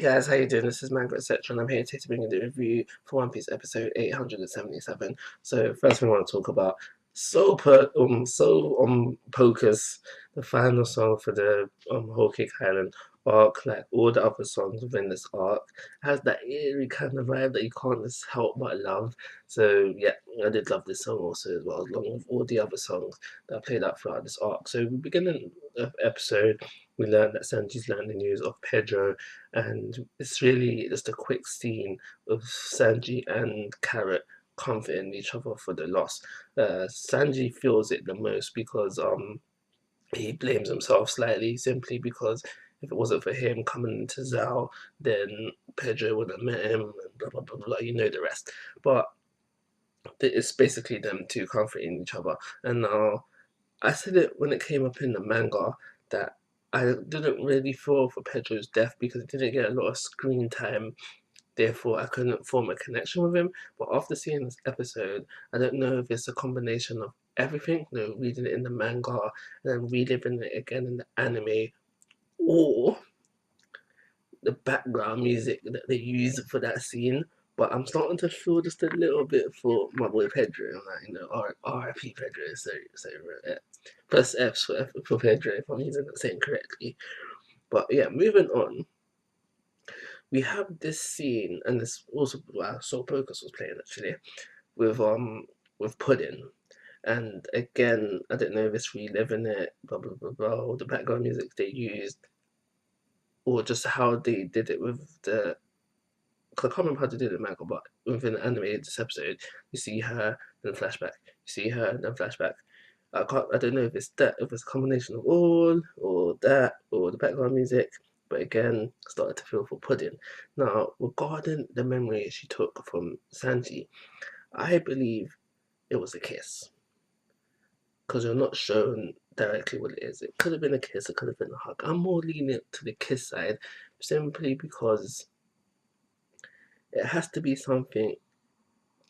Guys, how you doing? This is Manga, etc. and I'm here today to bring you the review for One Piece episode 877. So first we want to talk about Pocus, the final song for the Whole Cake Island arc. Like all the other songs within this arc has that eerie kind of vibe that you can't just help but love. So yeah, I did love this song also as well, along with all the other songs that played out throughout this arc. So beginning of episode, we learned that Sanji's learned the news of Pedro, and it's really just a quick scene of Sanji and Carrot comforting each other for the loss. Sanji feels it the most because he blames himself slightly simply because if it wasn't for him coming into Zao, then Pedro would have met him and blah blah blah blah. You know the rest, but it's basically them two comforting each other. And now I said it when it came up in the manga that I didn't really feel for Pedro's death because he didn't get a lot of screen time. Therefore, I couldn't form a connection with him. But after seeing this episode, I don't know if it's a combination of everything, reading it in the manga and then reliving it again in the anime, or the background music that they use for that scene. But I'm starting to feel just a little bit for my boy Pedro. I'm like, R.I.P. Pedro. So plus F's for Pedro if I'm using the saying correctly. But yeah, moving on, we have this scene, and this also Soul Pocus was playing actually with Pudding. And again, I don't know if it's reliving it, blah blah blah blah, or the background music they used, or just how they did it with the. Cause I can't remember how they did it in manga, but within the anime, this episode, you see her, then flashback. You see her, then flashback. I don't know if it's that, if it's a combination of all, or that, or the background music. But again, started to feel for Pudding. Now, regarding the memory she took from Sanji, I believe it was a kiss. Because you're not shown directly what it is. It could have been a kiss, it could have been a hug. I'm more lenient to the kiss side, simply because it has to be something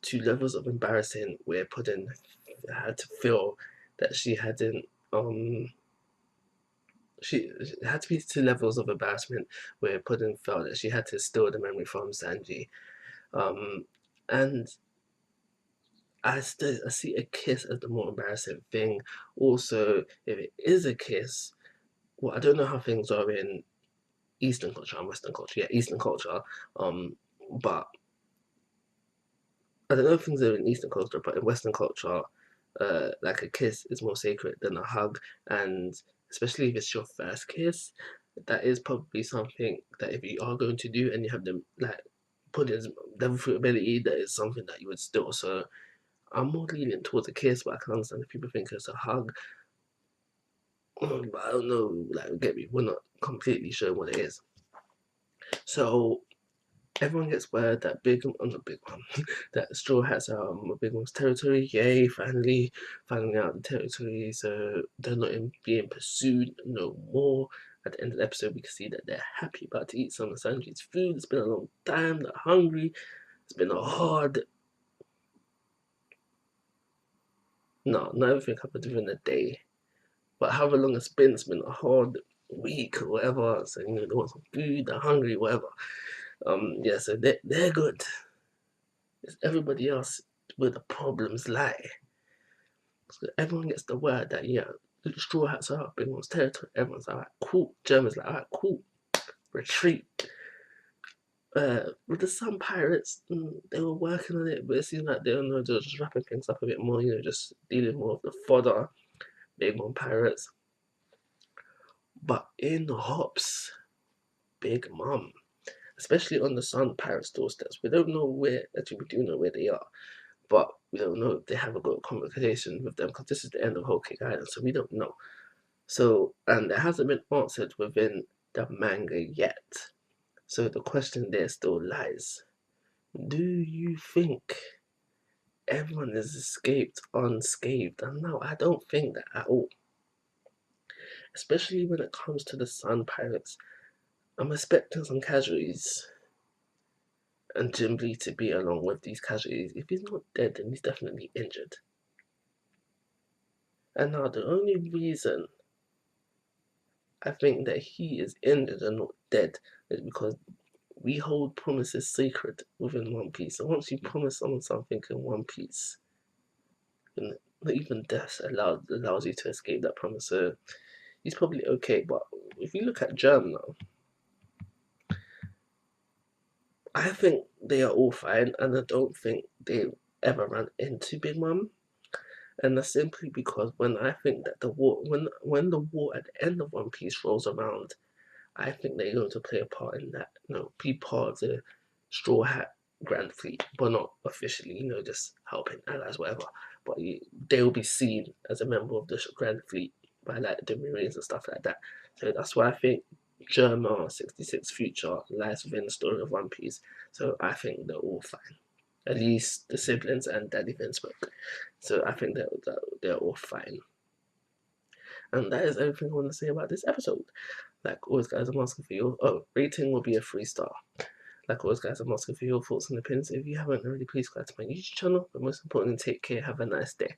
to levels of embarrassing where Pudding had to feel that she hadn't she it had to be to levels of embarrassment where Pudding felt that she had to steal the memory from Sanji. And I see a kiss as the more embarrassing thing. Also, if it is a kiss, well, I don't know how things are in Eastern culture and Western culture. Yeah, Eastern culture. But I don't know if things are in Eastern culture, but in Western culture, like a kiss is more sacred than a hug, and especially if it's your first kiss, that is probably something that if you are going to do and you have them like put in devil fruit ability, that is something that you would still. So I'm more lenient towards a kiss, but I can understand if people think it's a hug. But I don't know, like get me, we're not completely sure what it is. So everyone gets word that not Big Mom, that Straw Hats are Big Mom's territory. Yay, finally finding out the territory, so they're not being pursued no more. At the end of the episode, we can see that they're happy about to eat some of Sanji's food. It's been a long time, they're hungry. It's been a hard. No, not everything happened within a day. But however long it's been a hard week or whatever. So, they want some food, they're hungry, whatever. Yeah, so they're good. It's everybody else where the problems lie. So everyone gets the word that, yeah, Straw Hats are up in one's territory. Everyone's like, alright, cool. Germans like, alright, cool. Retreat. With the Sun Pirates, they were working on it, but it seems like they don't know, they're just wrapping things up a bit more, just dealing more of the fodder, Big Mom Pirates. But in hops Big Mom, especially on the Sun Pirates doorsteps. We don't know where, actually, we do know where they are, but we don't know if they have a good communication with them because this is the end of Whole Cake Island, so we don't know. So, and it hasn't been answered within the manga yet. So the question there still lies. Do you think everyone has escaped unscathed? And no, I don't think that at all. Especially when it comes to the Sun Pirates. I'm expecting some casualties and Jimby to be along with these casualties. If he's not dead, then he's definitely injured. And now the only reason I think that he is injured and not dead is because we hold promises sacred within One Piece. And once you promise someone something in One Piece, not even death allows you to escape that promise. So he's probably okay. But if you look at Germ now, I think they are all fine, and I don't think they ever ran into Big Mom. And that's simply because when I think that the war, when the war at the end of One Piece rolls around, I think they're going to play a part in that. Be part of the Straw Hat Grand Fleet, but not officially. Just helping allies, whatever. But they will be seen as a member of the Grand Fleet by like the Marines and stuff like that. So that's why I think Germa 66 Future lies within the story of One Piece. So I think they're all fine. At least the siblings and Daddy Vinsmoke. So I think they're all fine. And that is everything I want to say about this episode. Like always, guys, I'm asking for your rating will be a 3-star. Like always, guys, I'm asking for your thoughts and opinions. If you haven't already, please subscribe to my YouTube channel. But most importantly, take care. Have a nice day.